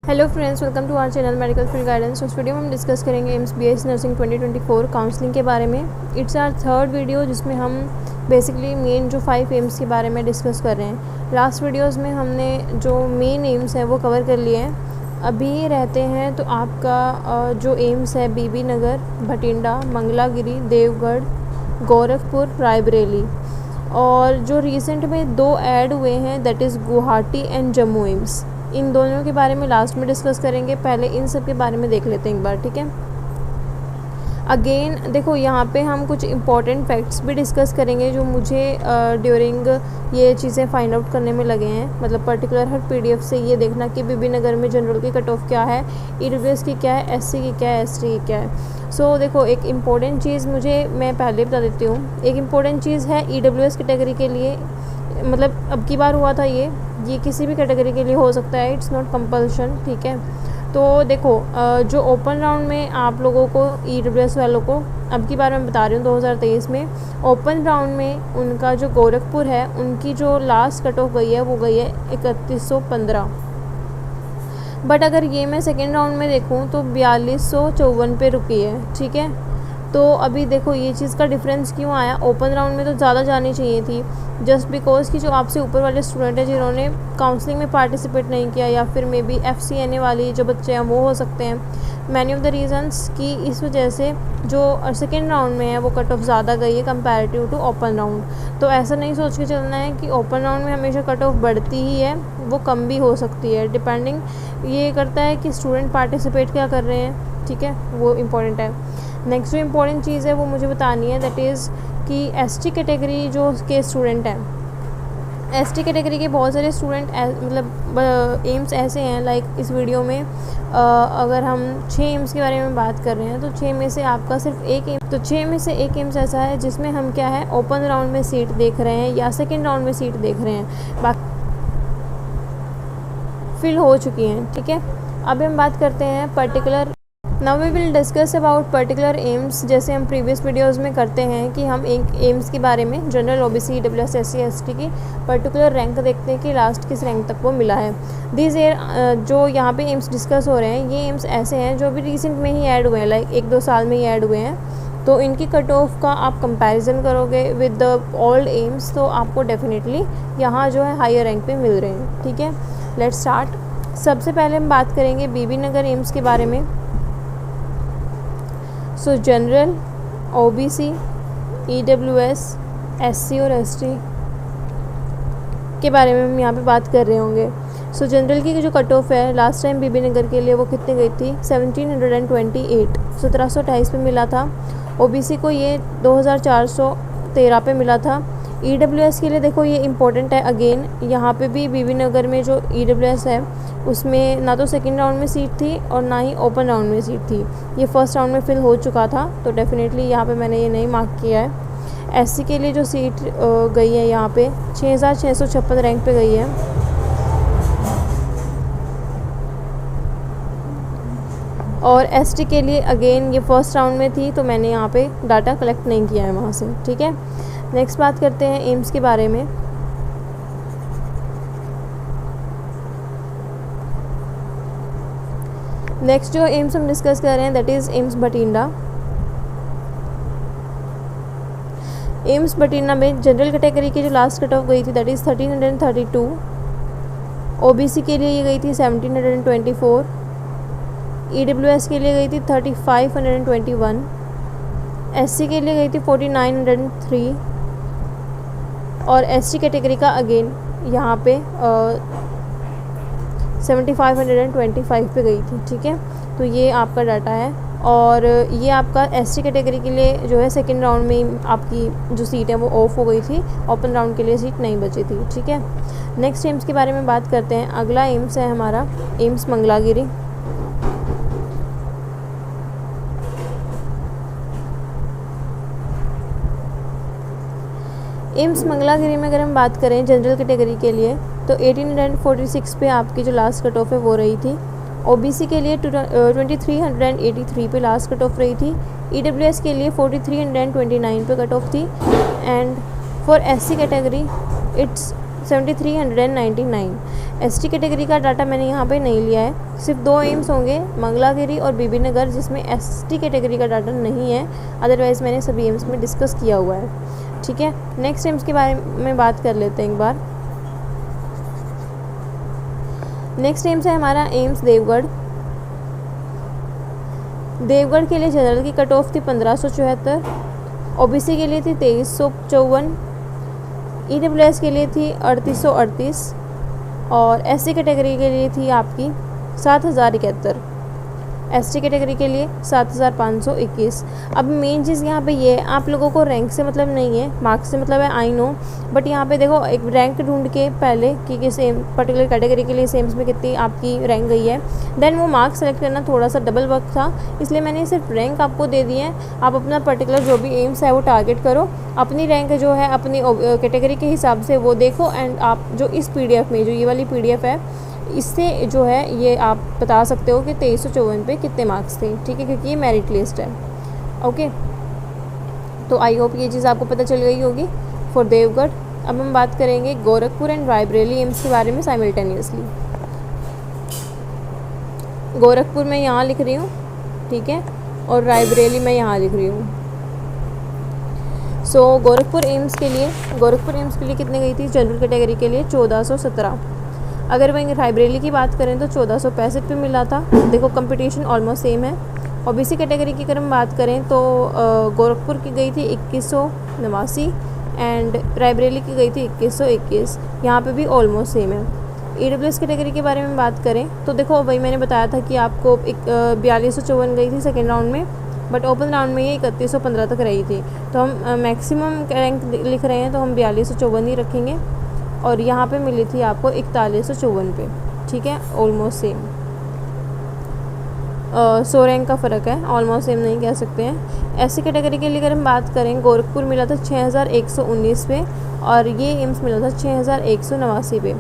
Hello friends, welcome to our channel medical field guidance. उस video में हम discuss करेंगे एम्स बीएससी नर्सिंग 2024 काउंसलिंग के बारे में। इट्स आवर थर्ड वीडियो जिसमें हम बेसिकली मेन जो 5 एम्स के बारे में डिस्कस कर रहे हैं। लास्ट वीडियोस में हमने जो मेन एम्स है वो कवर कर लिए हैं। अभी रहते हैं तो आपका जो एम्स है बीबी नगर, भटिंडा, मंगलागिरी, देवगढ़, गोरखपुर, रायबरेली, और जो रिसेंट में 2 ऐड हुए हैं that is Guwahati and Jammu AIIMS. इन दोनों के बारे में लास्ट में डिस्कस करेंगे। पहले इन सब के बारे में देख लेते हैं एक बार, ठीक है। अगेन देखो, यहाँ पे हम कुछ इंपॉर्टेंट फैक्ट्स भी डिस्कस करेंगे जो मुझे ड्यूरिंग ये चीज़ें फाइंड आउट करने में लगे हैं। मतलब पर्टिकुलर हर पीडीएफ से ये देखना कि बीबी नगर में जनरल की कट ऑफ क्या है, ईडब्ल्यूएस की क्या है, एससी की क्या है, एसटी की क्या है। सो देखो, एक इम्पॉर्टेंट चीज़ मैं पहले बता देती हूँ। एक इम्पॉर्टेंट चीज़ है ईडब्ल्यूएस कैटेगरी के लिए, मतलब अब की बार हुआ था ये किसी भी कैटेगरी के लिए हो सकता है, इट्स नॉट कंपल्शन, ठीक है। तो देखो, जो ओपन राउंड में आप लोगों को ईडब्ल्यूएस वालों को अब की बार मैं बता रही हूँ 2023 में ओपन राउंड में उनका जो गोरखपुर है, उनकी जो लास्ट कट ऑफ गई है वो गई है 3115। बट अगर ये मैं सेकेंड राउंड में देखूँ तो 4254 पे रुकी है, ठीक है। तो अभी देखो ये चीज़ का डिफरेंस क्यों आया। ओपन राउंड में तो ज़्यादा जानी चाहिए थी, जस्ट बिकॉज कि जो आपसे ऊपर वाले स्टूडेंट हैं जिन्होंने काउंसलिंग में पार्टिसिपेट नहीं किया, या फिर मे बी FCNA वाली जो बच्चे हैं वो हो सकते हैं। मैनी ऑफ द रीजंस कि इस वजह से जो सेकेंड राउंड में है वो कट ऑफ ज़्यादा गई है कंपैरेटिव टू ओपन राउंड। तो ऐसा नहीं सोच के चलना है कि ओपन राउंड में हमेशा कट ऑफ बढ़ती ही है, वो कम भी हो सकती है, डिपेंडिंग ये करता है कि स्टूडेंट पार्टिसिपेट क्या कर रहे हैं, ठीक है, वो इम्पोर्टेंट है। नेक्स्ट जो इम्पोर्टेंट चीज़ है वो मुझे बतानी है, दैट इज़ कि ST कैटेगरी जो के स्टूडेंट हैं, ST कैटेगरी के बहुत सारे स्टूडेंट मतलब एम्स ऐसे हैं, लाइक इस वीडियो में अगर हम 6 एम्स के बारे में बात कर रहे हैं तो 6 में से आपका सिर्फ एक एम्स, तो 6 में से एक एम्स ऐसा है जिसमें हम क्या है ओपन राउंड में सीट देख रहे हैं या सेकेंड राउंड में सीट देख रहे हैं, बाकी फिल हो चुकी हैं, ठीक है। अब हम बात करते हैं particular, now we will discuss about particular AIIMS. जैसे हम प्रीवियस वीडियोस में करते हैं कि हम एक एम्स के बारे में general, OBC, EWS, SC, ST की पर्टिकुलर रैंक देखते हैं कि लास्ट किस रैंक तक वो मिला है। दिस ईयर जो यहाँ पे एम्स डिस्कस हो रहे हैं, ये एम्स ऐसे हैं जो भी रिसेंट में ही ऐड हुए हैं, लाइक 1-2 साल में ही ऐड हुए हैं। तो इनकी कट ऑफ का आप कंपैरिजन करोगे विद द ओल्ड एम्स तो आपको डेफिनेटली यहाँ जो है हायर रैंक पे मिल रहे हैं, ठीक है। Let's start. सबसे पहले हम बात करेंगे बीबी नगर एम्स के बारे में। सो जनरल, OBC, EWS, SC और ST के बारे में हम यहाँ पे बात कर रहे होंगे। सो जनरल की जो कट ऑफ है लास्ट टाइम बीबी नगर के लिए वो कितनी गई थी, 1728, 1728 पे मिला था। OBC को ये 2413 पे मिला था। EWS के लिए देखो ये इम्पोर्टेंट है, अगेन यहाँ पे भी बीबी नगर में जो EWS है उसमें ना तो सेकेंड राउंड में सीट थी और ना ही ओपन राउंड में सीट थी, ये फर्स्ट राउंड में फिल हो चुका था, तो डेफिनेटली यहाँ पे मैंने ये नहीं मार्क किया है। SC के लिए जो सीट गई है यहाँ पे 6656 रैंक पे गई है। और ST के लिए अगेन ये फर्स्ट राउंड में थी, तो मैंने यहाँ पे डाटा कलेक्ट नहीं किया है वहाँ से, ठीक है। नेक्स्ट बात करते हैं एम्स के बारे में। नेक्स्ट जो एम्स हम डिस्कस कर रहे हैं that is AIIMS Bathinda. AIIMS Bathinda में जनरल कैटेगरी की जो लास्ट कट ऑफ गई थी दैट इज़ 1332। OBC के लिए ये गई थी 1724। EWS के लिए गई थी 3521। SC के लिए गई थी 4903। और ST कैटेगरी का अगेन यहाँ पे 7525 पे गई थी, ठीक है। तो ये आपका डाटा है, और ये आपका ST कैटेगरी के लिए जो है सेकेंड राउंड में आपकी जो सीट है वो ऑफ हो गई थी, ओपन राउंड के लिए सीट नहीं बची थी, ठीक है। नेक्स्ट एम्स के बारे में बात करते हैं। अगला एम्स है हमारा एम्स मंगलागिरी। एम्स मंगलागिरी में अगर हम बात करें जनरल कैटेगरी के लिए तो 1846 पे आपकी जो लास्ट कट ऑफ है वो रही थी। OBC के लिए 2383 पे लास्ट कट ऑफ रही थी। EWS के लिए 4329 पे कट ऑफ थी। And for SC category it's 7399। ST category का डाटा मैंने यहाँ पे नहीं लिया है, सिर्फ 2 एम्स होंगे, मंगलागिरी और बीबी नगर, जिसमें ST कैटेगरी का डाटा नहीं है। अदरवाइज़ मैंने सभी एम्स में डिस्कस किया हुआ है, ठीक है। नेक्स्ट एम्स के बारे में बात कर लेते हैं एक बार। नेक्स्ट एम्स है हमारा एम्स देवगढ़। देवगढ़ के लिए जनरल की कट ऑफ थी 1574, OBC के लिए थी 2354, EWS के लिए थी 3838 और SC कैटेगरी के लिए थी आपकी 7071, ST कैटेगरी के लिए 7521। अब मेन चीज़ यहाँ पे ये है, आप लोगों को रैंक से मतलब नहीं है, मार्क्स से मतलब है, आई नो, बट यहाँ पे देखो एक रैंक ढूंढ के पहले कि सेम पर्टिकुलर कैटेगरी के लिए सेम्स में कितनी आपकी रैंक गई है, देन वो मार्क्स सेलेक्ट करना थोड़ा सा डबल वर्क था, इसलिए मैंने सिर्फ रैंक आपको दे दी है। आप अपना पर्टिकुलर जो भी एम्स है वो टारगेट करो, अपनी रैंक जो है अपनी कैटेगरी के हिसाब से वो देखो, एंड आप जो इस PDF में जो ये वाली PDF है इससे जो है ये आप बता सकते हो कि 2354 पे कितने मार्क्स थे, ठीक है, क्योंकि ये मेरिट लिस्ट है। ओके, तो आई होप ये चीज़ आपको पता चल गई होगी फॉर देवगढ़। अब हम बात करेंगे गोरखपुर एंड रायबरेली एम्स के बारे में साइमल्टेनियसली। गोरखपुर मैं यहाँ लिख रही हूँ, ठीक है, और रायबरेली मैं यहाँ लिख रही हूँ। सो गोरखपुर एम्स के लिए कितने गई थी जनरल कैटेगरी के लिए? 1417। अगर वहीं रायबरेली की बात करें तो 1465 पे मिला था। देखो कंपटीशन ऑलमोस्ट सेम है। OBC कैटेगरी की अगर हम बात करें तो गोरखपुर की गई थी 2189 एंड रायबरेली की गई थी 2121। यहाँ पे भी ऑलमोस्ट सेम है। EWS कैटेगरी के बारे में बात करें तो देखो वही मैंने बताया था कि आपको 4254 गई थी सेकेंड राउंड में, बट ओपन राउंड में ये 3115 तक रही थी। तो हम मैक्सिमम रैंक लिख रहे हैं तो हम 4254 ही रखेंगे, और यहाँ पे मिली थी आपको 4154 पे, ठीक है, ऑलमोस्ट सेम। 100 रैंक का फ़र्क है, ऑलमोस्ट सेम नहीं कह सकते हैं। SC कैटेगरी के लिए अगर हम बात करें, गोरखपुर मिला था 6119 पे और ये एम्स मिला था 6189 पे।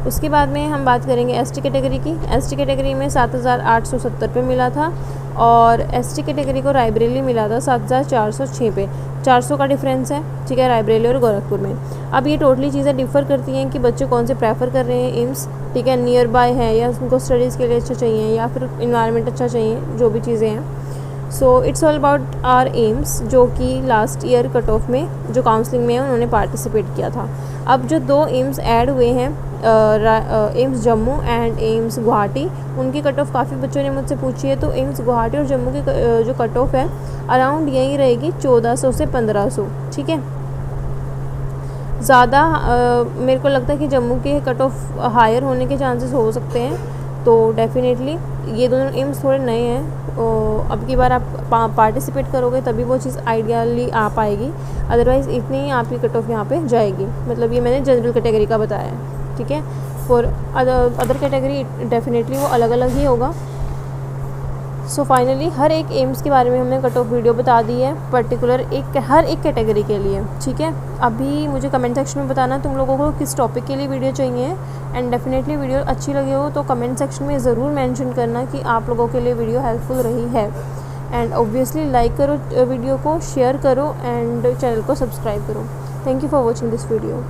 उसके बाद में हम बात करेंगे ST कैटेगरी की। ST कैटेगरी में 7870 पे मिला था और ST कैटेगरी को रायबरेली मिला था 7406 पे। 400 का डिफरेंस है, ठीक है, रायबरेली और गोरखपुर में। अब ये टोटली चीज़ें डिफ़र करती हैं कि बच्चे कौन से प्रेफर कर रहे हैं एम्स, ठीक है, नियर बाय है या उनको स्टडीज़ के लिए अच्छा चाहिए या फिर इन्वायरमेंट अच्छा चाहिए, जो भी चीज़ें हैं। So it's all about are AIIMS, जो कि लास्ट ईयर कट ऑफ में जो काउंसलिंग में उन्होंने पार्टिसिपेट किया था। अब जो 2 एम्स ऐड हुए हैं, AIIMS Jammu and AIIMS Guwahati, उनकी कट ऑफ काफ़ी बच्चों ने मुझसे पूछी है। तो एम्स गुवाहाटी और जम्मू की जो कट ऑफ है अराउंड यही रहेगी 1400 से 1500, ठीक है। ज़्यादा मेरे को लगता है कि जम्मू के कट ऑफ हायर होने के चांसेस हो सकते हैं, तो डेफिनेटली ये दोनों एम्स थोड़े नए हैं, तो अब की बार आप पार्टिसिपेट करोगे तभी वो चीज़ आइडियली आ पाएगी, अदरवाइज़ इतनी ही आपकी कट ऑफ यहाँ पे जाएगी। मतलब ये मैंने जनरल कैटेगरी का बताया है, ठीक है। फॉर अदर कैटेगरी डेफिनेटली वो अलग अलग ही होगा। सो फाइनली हर एक एम्स के बारे में हमने कट ऑफ वीडियो बता दी है, पर्टिकुलर हर एक कैटेगरी के लिए, ठीक है। अभी मुझे कमेंट सेक्शन में बताना तुम लोगों को किस टॉपिक के लिए वीडियो चाहिए, एंड डेफिनेटली वीडियो अच्छी लगी हो तो कमेंट सेक्शन में ज़रूर मेंशन करना कि आप लोगों के लिए वीडियो हेल्पफुल रही है। एंड ऑब्वियसली लाइक करो वीडियो को, शेयर करो एंड चैनल को सब्सक्राइब करो। Thank you for watching this video.